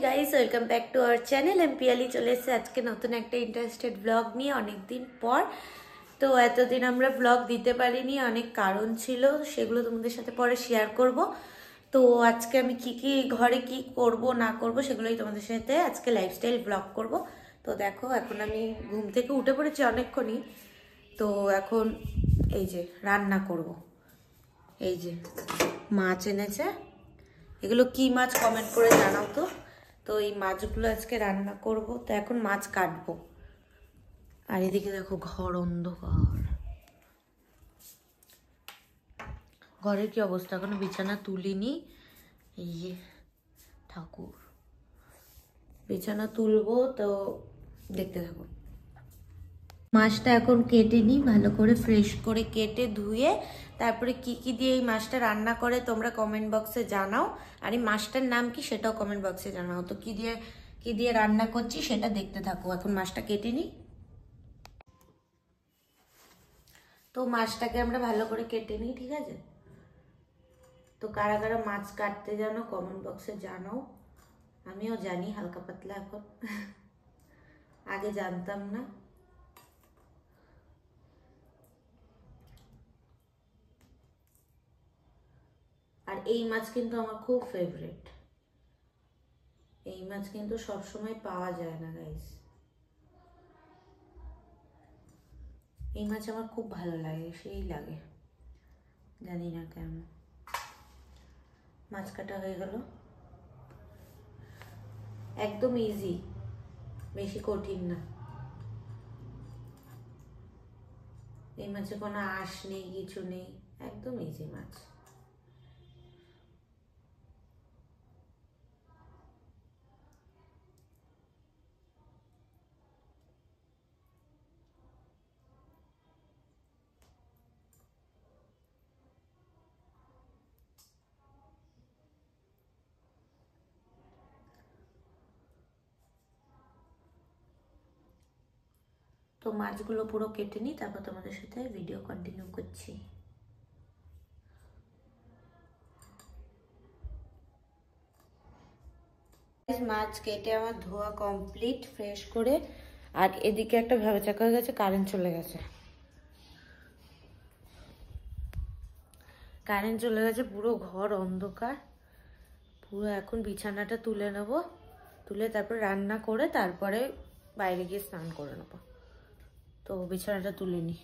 Guys, welcome back to our channel. Piyali চলে এসেছে আজকে নতুন একটা ইন্টারেস্টেড ব্লগ নিয়ে অনেকদিন পর। তো এতদিন আমরা ব্লগ দিতে পারিনি, অনেক কারণ ছিল, সেগুলো তোমাদের সাথে পরে শেয়ার করব। তো আজকে আমি কি ঘরে কি করব না করব সেগুলোই তোমাদের সাথে আজকে লাইফস্টাইল ব্লগ করব। তো দেখো, এখন আমি ঘুম থেকে উঠে পড়েছি অনেকক্ষণই। তো এখন এই যে রান্না করব। এই যে মাছ এনেছে, এগুলো কি মাছ কমেন্ট করে জানাও তো। তো এই মাছগুলো আজকে রান্না করব। তো এখন মাছ কাটবো। আর এদিকে দেখো ঘর অন্ধকার, ঘরের কি অবস্থা, এখনো বিছানা তুলিনি। এই যে ঠাকুর, বিছানা তুলবো, তো দেখতে থাকো। মাছটা এখন কেটে নিই, ভালো করে ফ্রেশ করে কেটে ধুয়ে তারপরে কি দিয়ে এই মাছটা রান্না করে তোমরা কমেন্ট বক্সে জানাও। আর এই মাছটার নাম কি সেটাও কমেন্ট বক্সে জানাও। তো কি দিয়ে রান্না করছি সেটা দেখতে থাকো। এখন মাছটা কেটে নিই। তো মাছটাকে আমরা ভালো করে কেটে নিই, ঠিক আছে। তো কারা কারা মাছ কাটতে জানো কমেন্ট বক্সে জানাও। আমিও জানি হালকা পাতলা এখন, আগে জানতাম না। আর এই মাছ কিন্তু আমার খুব ফেভারিট। এই মাছ কিন্তু সবসময় পাওয়া যায় না গাইস। এই মাছ আমার খুব ভালো লাগে, সেই লাগে, জানি না কেন। মাছ কাটা হয়ে গেল, একদম ইজি, বেশি কঠিন না। এই মাছে কোনো আঁশ নেই, কিছু নেই, একদম ইজি মাছ। তো মাছগুলো পুরো কেটে নিই, তারপর তোমাদের সাথে ভিডিও কন্টিনিউ করছি। মাছ কেটে আমার ধোয়া কমপ্লিট, ফ্রেশ করে। আর এদিকে একটা ভেবে চাকা হয়ে গেছে, কারেন্ট চলে গেছে। কারেন্ট চলে গেছে, পুরো ঘর অন্ধকার পুরো। এখন বিছানাটা তুলে নেব, তুলে তারপর রান্না করে তারপরে বাইরে গিয়ে স্নান করে নেব। তো বিছানাটা তুলে নিই।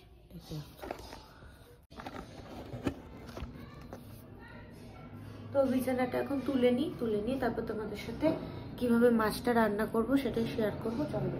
তো বিছানাটা এখন তুলে নিই তারপর তোমাদের সাথে কিভাবে মাছটা রান্না করব সেটাই শেয়ার করবো। চলো।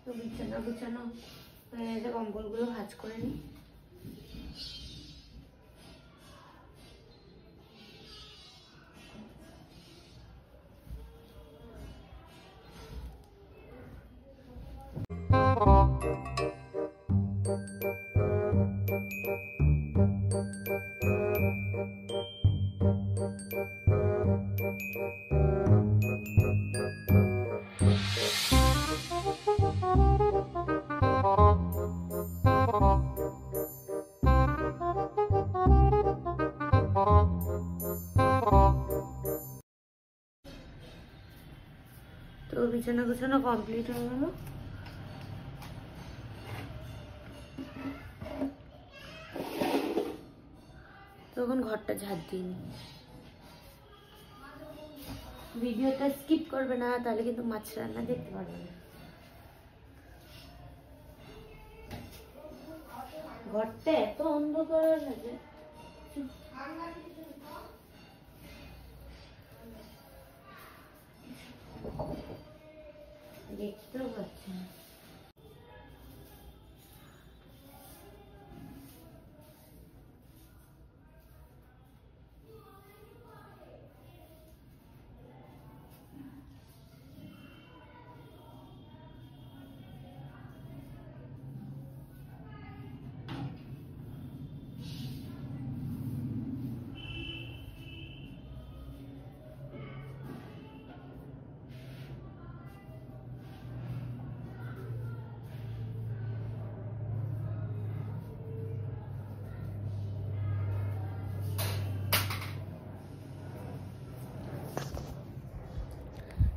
তো বিছানা গুছানো হয়ে গেছে, কম্বলগুলো ভাঁজ করে নিই। তো বিছানা গুছানো কমপ্লিট হয়ে গেল। তখন ঘরটা ঝাড় দিই। ভিডিওটা স্কিপ করবে না, তাহলে কিন্তু মাছ রান্না দেখতে পারবে না। ঘরটা এত অন্ধকার লাগে, দেখতেও পাচ্ছি না।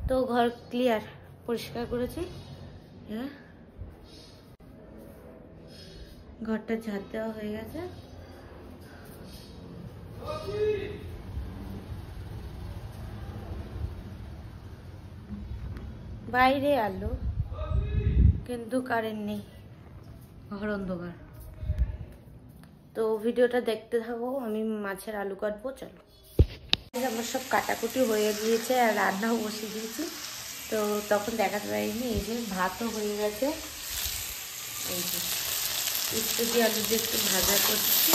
তো ঘর ক্লিয়ার, পরিষ্কার করেছি। হ্যাঁ, ঘরটা ঝাড় দেওয়া হয়ে গেছে। বাইরে আলো, কিন্তু কারেন্ট নেই, ঘর অন্ধকার। তো ভিডিওটা দেখতে থাকো, আমি মাছের আলু কাটবো। চলো, আমার সব কাটাকুটি হয়ে গিয়েছে আর রান্নাও বসিয়ে দিয়েছি। তো তখন দেখাতে পারিনি। এই যে ভাতও হয়ে গেছে, এই যে উচ্ছে দিয়ে আলু দিয়ে একটু ভাজা করছি।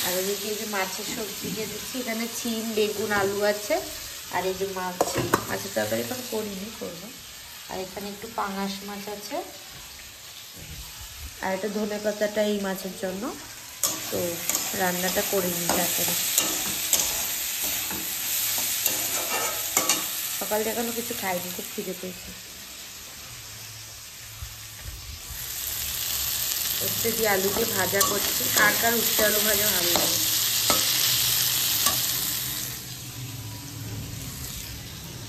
আর এদিকে এই যে মাছের সবজি দিয়ে দিচ্ছি, এখানে চিন, বেগুন, আলু আছে। আর এই যে মাছের তরকারি এখন করিনি, করবো। আর এখানে একটু পাঙাশ মাছ আছে, আর এটা ধনে পাতাটা এই মাছের জন্য। তো রান্নাটা করে নিই তাড়াতাড়ি। সকাল এখনো কিছু খাইনি, খুব খিদে পেয়েছে। উচ্ছে দিয়ে আলু দিয়ে ভাজা করছি। কার কার উচ্ছে আলু ভাজা ভালো লাগে?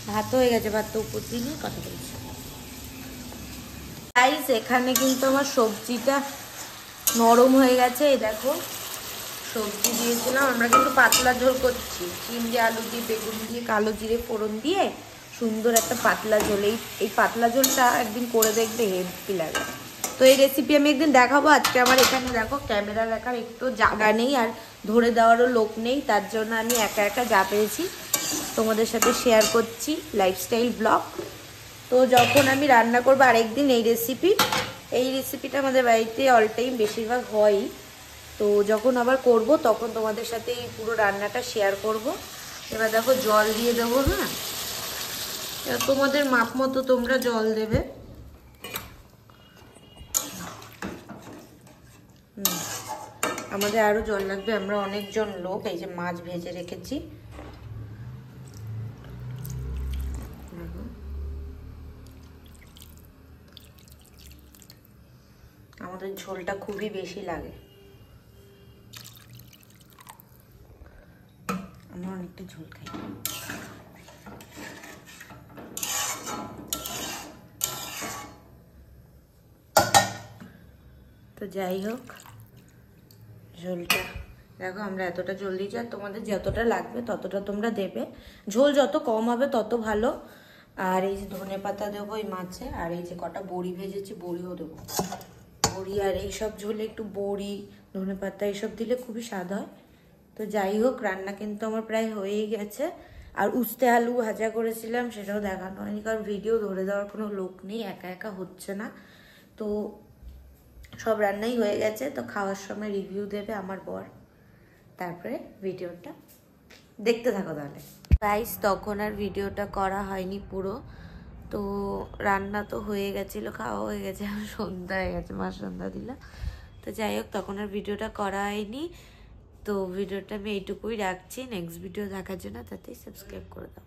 ভাত হয়ে গেছে, ভাত তো উপর দিয়ে নিয়ে কথা বলছি। গাইস, এখানে কিন্তু আমার সবজিটা নরম হয়ে গেছে। এই দেখো, সবজি দিয়েছিলাম। আমরা কিন্তু পাতলা ঝোল করছি, চিন দিয়ে, আলু দিয়ে, বেগুন দিয়ে, কালো জিরে ফোড়ন দিয়ে সুন্দর একটা পাতলা ঝোল। এই পাতলা ঝোলটা একদিন করে দেখবে, হেভি লাগে। তো এই রেসিপি আমি একদিন দেখাবো। আজকে আমার এখানে দেখো ক্যামেরা রাখার একটু জায়গা নেই, আর ধরে দেওয়ারও লোক নেই। তার জন্য আমি একা একা যা পেরেছি তোমাদের সাথে শেয়ার করছি, লাইফস্টাইল ব্লগ। তো যখন আমি রান্না করবো আরেকদিন এই রেসিপিটা আমাদের বাড়িতে অল টাইম বেশিরভাগ হয়ই। তো যখন আবার করব তখন তোমাদের সাথে এই পুরো রান্নাটা শেয়ার করব। এবার দেখো জল দিয়ে দেবো। হ্যাঁ, তোমাদের মাপ মতো তোমরা জল দেবে। আমাদের আরো জল লাগবে, আমরা অনেকজন লোক। এই যে মাছ ভেজে রেখেছি, আমাদের ঝোলটা খুবই বেশি লাগে। আমরা অনেকটা ঝোল খাই। তো যাই হোক, ঝোলটা দেখো আমরা এতটা ঝোল দিয়েছি। আর তোমাদের যতটা লাগবে ততটা তোমরা দেবে। ঝোল যত কম হবে তত ভালো। আর এই যে ধনে পাতা দেবো এই মাছে। আর এই যে কটা বড়ি ভেজেছি, বড়িও দেবো। বড়ি আর এইসব ঝোলে একটু বড়ি, ধনে পাতা এইসব দিলে খুবই স্বাদ হয়। তো যাই হোক, রান্না কিন্তু আমার প্রায় হয়েই গেছে। আর উস্তে আলু ভাজা করেছিলাম, সেটাও দেখানো হয়নি, কারণ ভিডিও ধরে দেওয়ার কোনো লোক নেই, একা একা হচ্ছে না। তো সব রান্নাই হয়ে গেছে। তো খাওয়ার সময় রিভিউ দেবে আমার বর, তারপরে ভিডিওটা দেখতে থাকো তাহলে। গাইস, তখন আর ভিডিওটা করা হয়নি পুরো। তো রান্না তো হয়ে গেছিলো, খাওয়া হয়ে গেছে, সন্ধ্যা হয়ে গেছে, মা সন্ধ্যা দিল। তো যাই হোক, তখন আর ভিডিওটা করা হয়নি। তো ভিডিওটা আমি এইটুকুই রাখছি। নেক্সট ভিডিও দেখার জন্য তাতেই সাবস্ক্রাইব করে দাও।